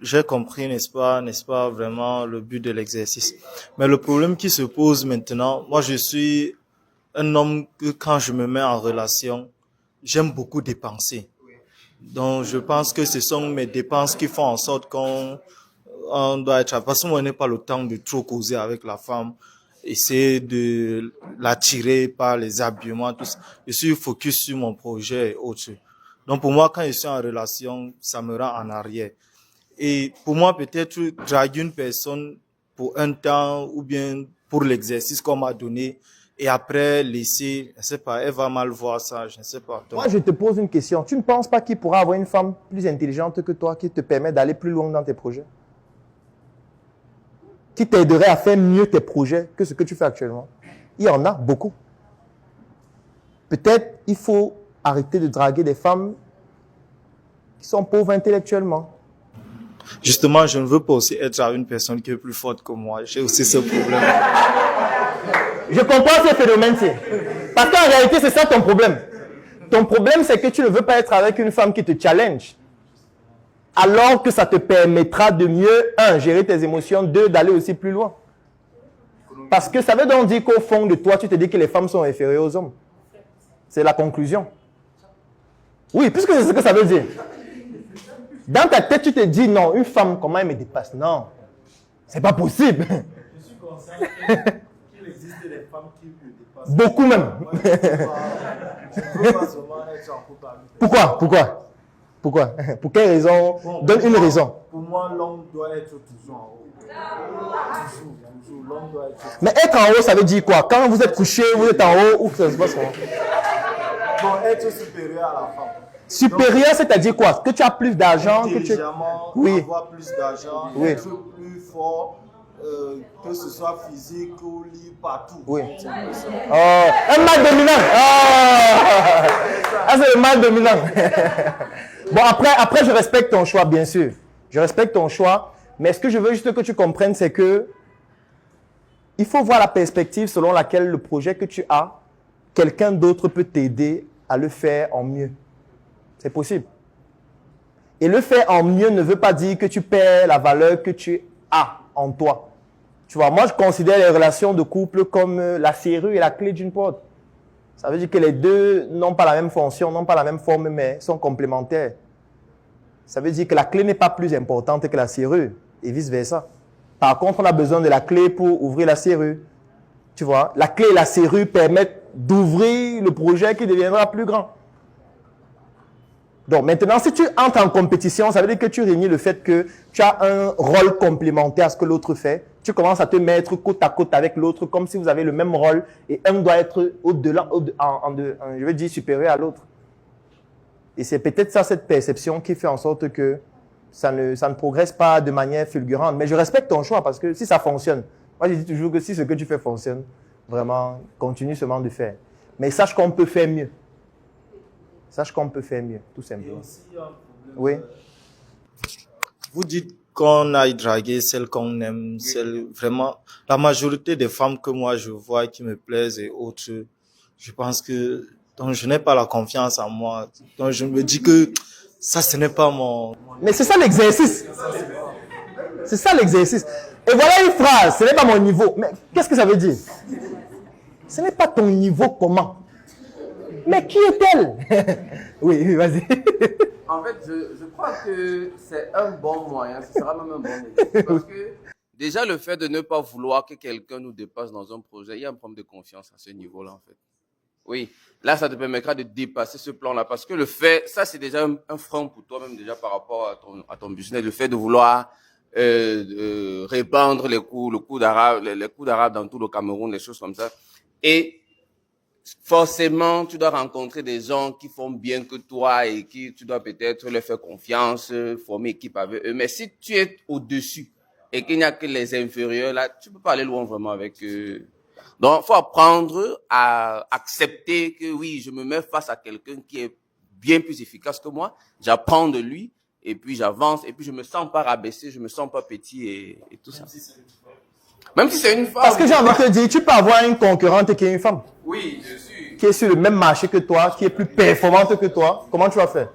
J'ai compris, n'est-ce pas vraiment le but de l'exercice. Mais le problème qui se pose maintenant, moi je suis un homme que quand je me mets en relation, j'aime beaucoup dépenser. Donc je pense que ce sont mes dépenses qui font en sorte on doit être, parce qu'on n'a pas le temps de trop causer avec la femme, essayer de l'attirer par les habillements, tout ça. Je suis focus sur mon projet et autres. Donc pour moi, quand je suis en relation, ça me rend en arrière. Et pour moi, peut-être draguer une personne pour un temps ou bien pour l'exercice qu'on m'a donné et après laisser, je ne sais pas, elle va mal voir ça, je ne sais pas. Donc, moi, je te pose une question. Tu ne penses pas qu'il pourra avoir une femme plus intelligente que toi qui te permet d'aller plus loin dans tes projets? Qui t'aiderait à faire mieux tes projets que ce que tu fais actuellement? Il y en a beaucoup. Peut-être il faut arrêter de draguer des femmes qui sont pauvres intellectuellement. justement, je ne veux pas aussi être avec une personne qui est plus forte que moi. J'ai aussi ce problème. Je comprends ce phénomène-ci. Parce qu'en réalité, c'est ça ton problème. Ton problème, c'est que tu ne veux pas être avec une femme qui te challenge. Alors que ça te permettra de mieux, un, gérer tes émotions, deux, d'aller aussi plus loin. Parce que ça veut donc dire qu'au fond de toi, tu te dis que les femmes sont inférieures aux hommes. C'est la conclusion. Oui, puisque c'est ce que ça veut dire. Dans ta tête, tu te dis, non, une femme, comment elle me dépasse? Non, c'est pas possible. Je suis conscient qu'il existe des femmes qui me dépassent. Beaucoup même. Je ne veux pas seulement être en couple avec. Pourquoi? Pour quelle raison? Donne une raison. Pour moi, l'homme doit être toujours en haut. Toujours, l'homme doit être. Mais être en haut, ça veut dire quoi? Quand vous êtes couché, vous êtes en haut, ou ça se passe comment? Bon, être supérieur à la femme. Supérieur, c'est-à-dire quoi? Que tu as plus d'argent, que tu... Oui. Avoir plus d'argent, oui. être plus fort, que ce soit physique ou libre, partout. Oui. Oh, un mal dominant. Oh. Ah, c'est le mal dominant. Bon, après, je respecte ton choix, bien sûr. Je respecte ton choix. Mais ce que je veux juste que tu comprennes, c'est que il faut voir la perspective selon laquelle le projet que tu as, quelqu'un d'autre peut t'aider à le faire en mieux. C'est possible. Et le faire en mieux ne veut pas dire que tu perds la valeur que tu as en toi. Tu vois, moi, je considère les relations de couple comme la serrure et la clé d'une porte. Ça veut dire que les deux n'ont pas la même fonction, n'ont pas la même forme, mais sont complémentaires. Ça veut dire que la clé n'est pas plus importante que la serrure et vice-versa. Par contre, on a besoin de la clé pour ouvrir la serrure. Tu vois, la clé et la serrure permettent d'ouvrir le projet qui deviendra plus grand. Donc maintenant, si tu entres en compétition, ça veut dire que tu réunis le fait que tu as un rôle complémentaire à ce que l'autre fait. Tu commences à te mettre côte à côte avec l'autre comme si vous avez le même rôle et un doit être au-delà, je veux dire supérieur à l'autre. Et c'est peut-être ça, cette perception qui fait en sorte que ça ne progresse pas de manière fulgurante. Mais je respecte ton choix parce que si ça fonctionne, moi je dis toujours que si ce que tu fais fonctionne, vraiment, continue seulement de faire. Mais sache qu'on peut faire mieux. Sache qu'on peut faire mieux, tout simplement. Oui. Vous dites qu'on aille draguer celle qu'on aime, celle vraiment. La majorité des femmes que moi je vois qui me plaisent et autres, je pense que donc je n'ai pas la confiance en moi. Donc je me dis que ça ce n'est pas mon. Mais c'est ça l'exercice. C'est ça l'exercice. Et voilà une phrase, ce n'est pas mon niveau. Mais qu'est-ce que ça veut dire? Ce n'est pas ton niveau comment? Mais qui est-elle? Oui, vas-y. En fait, je crois que c'est un bon moyen, ce sera même un bon exemple. Parce que déjà, le fait de ne pas vouloir que quelqu'un nous dépasse dans un projet, il y a un problème de confiance à ce niveau-là, en fait. Oui, là, ça te permettra de dépasser ce plan-là. Parce que le fait, ça, c'est déjà un frein pour toi-même, déjà par rapport à ton business, le fait de vouloir répandre les coups d'arabe dans tout le Cameroun, les choses comme ça. Et forcément, tu dois rencontrer des gens qui font bien que toi et qui tu dois peut-être leur faire confiance, former équipe avec eux. Mais si tu es au-dessus et qu'il n'y a que les inférieurs, là, tu peux pas aller loin vraiment avec eux. Donc, faut apprendre à accepter que oui, je me mets face à quelqu'un qui est bien plus efficace que moi. J'apprends de lui et puis j'avance et puis je me sens pas rabaissé, je me sens pas petit et tout ça. Même si c'est une femme. Parce que j'ai envie de te dire, tu peux avoir une concurrente qui est une femme. Oui, je suis. Qui est sur le même marché que toi, qui est plus performante que toi. Comment tu vas faire?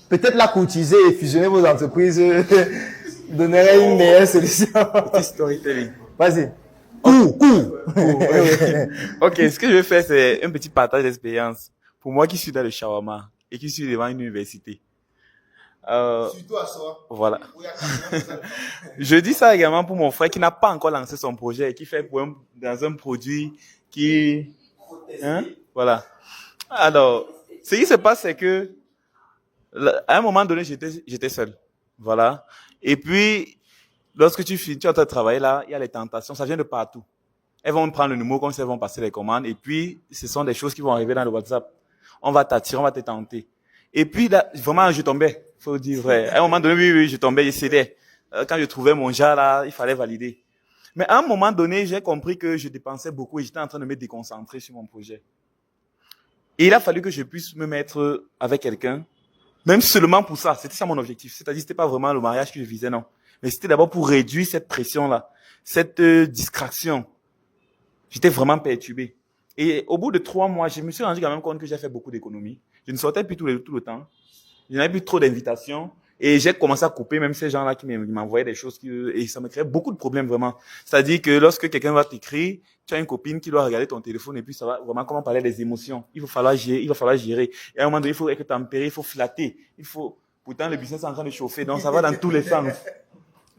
Peut-être la courtiser et fusionner vos entreprises donnerait une meilleure solution. Petit storytelling. Vas-y. Cours. Ok, ce que je vais faire, c'est un petit partage d'expérience. Pour moi qui suis dans le shawarma et qui suis devant une université. Surtout à soi. Voilà. Je dis ça également pour mon frère qui n'a pas encore lancé son projet et qui fait dans un produit qui... Hein? Voilà. Alors, ce qui se passe, c'est que à un moment donné, j'étais seul. Voilà. Et puis, lorsque tu es en train de travailler là, il y a les tentations, ça vient de partout. Elles vont prendre le numéro comme ça, elles vont passer les commandes. Et puis, ce sont des choses qui vont arriver dans le WhatsApp. On va t'attirer, on va te tenter. Et puis, là, vraiment, je tombais. Faut dire vrai. À un moment donné, oui, je tombais, je cédais. Quand je trouvais mon jar là, il fallait valider. Mais à un moment donné, j'ai compris que je dépensais beaucoup et j'étais en train de me déconcentrer sur mon projet. Et il a fallu que je puisse me mettre avec quelqu'un, même seulement pour ça. C'était ça mon objectif. C'est-à-dire, c'était pas vraiment le mariage que je visais, non. Mais c'était d'abord pour réduire cette pression-là, cette distraction. J'étais vraiment perturbé. Et au bout de 3 mois, je me suis rendu quand même compte que j'ai fait beaucoup d'économies. Je ne sortais plus tout le temps. Je n'avais plus trop d'invitations. Et j'ai commencé à couper même ces gens-là qui m'envoyaient des choses et ça me créait beaucoup de problèmes vraiment. C'est-à-dire que lorsque quelqu'un va t'écrire, tu as une copine qui doit regarder ton téléphone et puis ça va vraiment comment parler des émotions. Il va falloir gérer. Et à un moment donné, il faut être tempéré, il faut flatter. Pourtant le business est en train de chauffer, donc ça va dans tous les sens.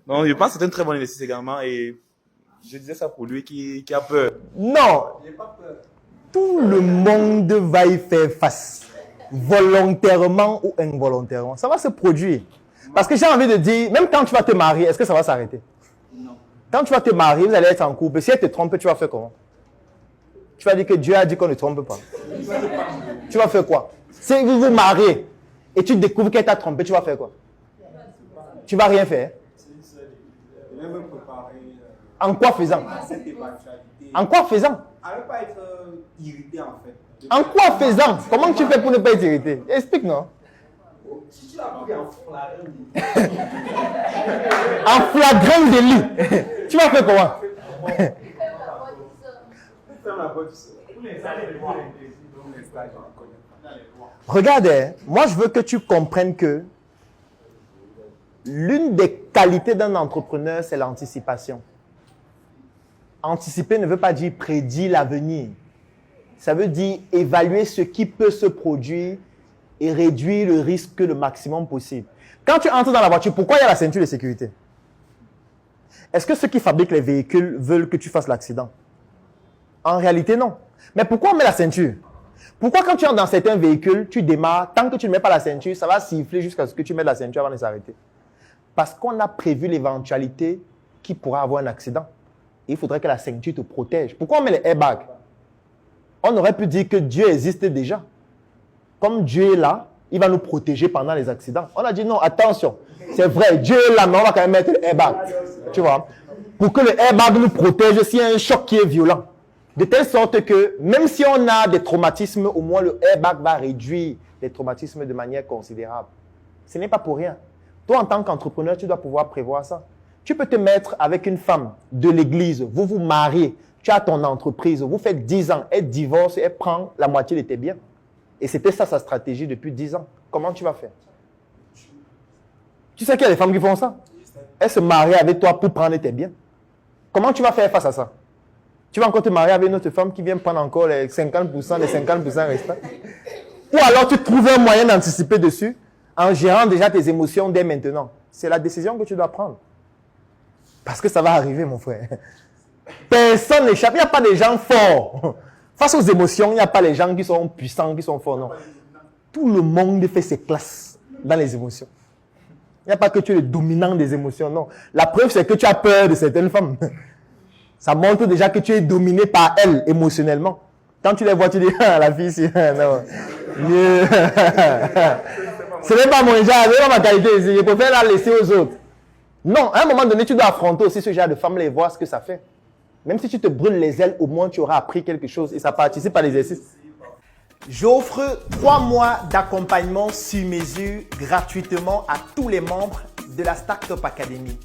Donc je pense que c'est un très bon investissement également et je disais ça pour lui qui a peur. Non. J'ai pas peur. Tout le monde va y faire face. Volontairement ou involontairement. Ça va se produire. Parce que j'ai envie de dire, même quand tu vas te marier, est-ce que ça va s'arrêter? Non. Quand tu vas te marier, vous allez être en couple. Si elle te trompe, tu vas faire comment? Tu vas dire que Dieu a dit qu'on ne trompe pas. Tu vas faire quoi? Si vous vous mariez et tu découvres qu'elle t'a trompé, tu vas faire quoi? Tu vas rien faire. En quoi faisant? En quoi faisant? À ne pas être irrité en fait. En quoi faisant? Comment tu fais pour ne pas être irrité? Explique-nous. Si tu l'as pris en flagrant délit. En flagrant délit. Tu vas faire comment? Regarde, moi je veux que tu comprennes que l'une des qualités d'un entrepreneur, c'est l'anticipation. Anticiper ne veut pas dire prédire l'avenir. Ça veut dire évaluer ce qui peut se produire et réduire le risque le maximum possible. Quand tu entres dans la voiture, pourquoi il y a la ceinture de sécurité? Est-ce que ceux qui fabriquent les véhicules veulent que tu fasses l'accident? En réalité, non. Mais pourquoi on met la ceinture? Pourquoi quand tu entres dans certains véhicules, tu démarres, tant que tu ne mets pas la ceinture, ça va siffler jusqu'à ce que tu mettes la ceinture avant de s'arrêter? Parce qu'on a prévu l'éventualité qu'il pourra avoir un accident. Et il faudrait que la ceinture te protège. Pourquoi on met les airbags? On aurait pu dire que Dieu existe déjà. Comme Dieu est là, il va nous protéger pendant les accidents. On a dit non, attention, c'est vrai, Dieu est là, mais on va quand même mettre le airbag. Tu vois? Pour que le airbag nous protège s'il y a un choc qui est violent. De telle sorte que même si on a des traumatismes, au moins le airbag va réduire les traumatismes de manière considérable. Ce n'est pas pour rien. Toi, en tant qu'entrepreneur, tu dois pouvoir prévoir ça. Tu peux te mettre avec une femme de l'église, vous vous mariez, tu as ton entreprise, vous faites 10 ans, elle divorce, elle prend la moitié de tes biens. Et c'était ça sa stratégie depuis 10 ans. Comment tu vas faire? Tu sais qu'il y a des femmes qui font ça? Elles se marient avec toi pour prendre tes biens. Comment tu vas faire face à ça? Tu vas encore te marier avec une autre femme qui vient prendre encore les 50%, les 50% restants? Ou alors tu trouves un moyen d'anticiper dessus en gérant déjà tes émotions dès maintenant. C'est la décision que tu dois prendre. Parce que ça va arriver, mon frère. Personne n'échappe. Il n'y a pas de gens forts. Face aux émotions, il n'y a pas les gens qui sont puissants, qui sont forts, non. Tout le monde fait ses classes dans les émotions. Il n'y a pas que tu es le dominant des émotions, non. La preuve, c'est que tu as peur de certaines femmes. Ça montre déjà que tu es dominé par elles émotionnellement. Quand tu les vois, tu dis, ah, la fille, c'est... non. Ce n'est pas mon genre, ce n'est pas ma qualité ici. Je préfère la laisser aux autres. Non, à un moment donné, tu dois affronter aussi ce genre de femmes et voir ce que ça fait. Même si tu te brûles les ailes, au moins tu auras appris quelque chose et ça participe à l'exercice. J'offre 3 mois d'accompagnement sur mesure gratuitement à tous les membres de la Startup Academy.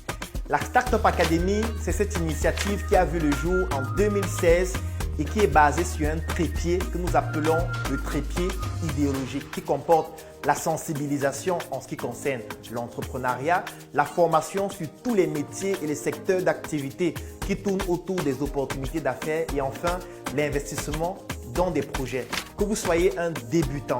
La Startup Academy, c'est cette initiative qui a vu le jour en 2016 et qui est basée sur un trépied que nous appelons le trépied idéologique qui comporte la sensibilisation en ce qui concerne l'entrepreneuriat, la formation sur tous les métiers et les secteurs d'activité qui tournent autour des opportunités d'affaires et enfin l'investissement dans des projets. Que vous soyez un débutant,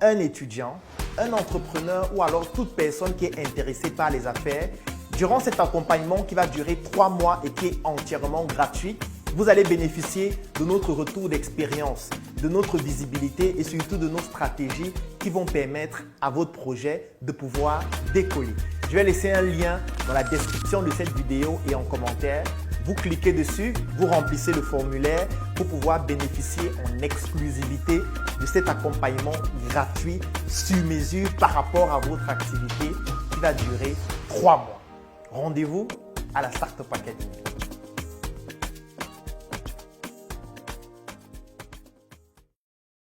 un étudiant, un entrepreneur ou alors toute personne qui est intéressée par les affaires, durant cet accompagnement qui va durer 3 mois et qui est entièrement gratuit, vous allez bénéficier de notre retour d'expérience, de notre visibilité et surtout de nos stratégies qui vont permettre à votre projet de pouvoir décoller. Je vais laisser un lien dans la description de cette vidéo et en commentaire. Vous cliquez dessus, vous remplissez le formulaire pour pouvoir bénéficier en exclusivité de cet accompagnement gratuit sur mesure par rapport à votre activité qui va durer 3 mois. Rendez-vous à la Startup Academy.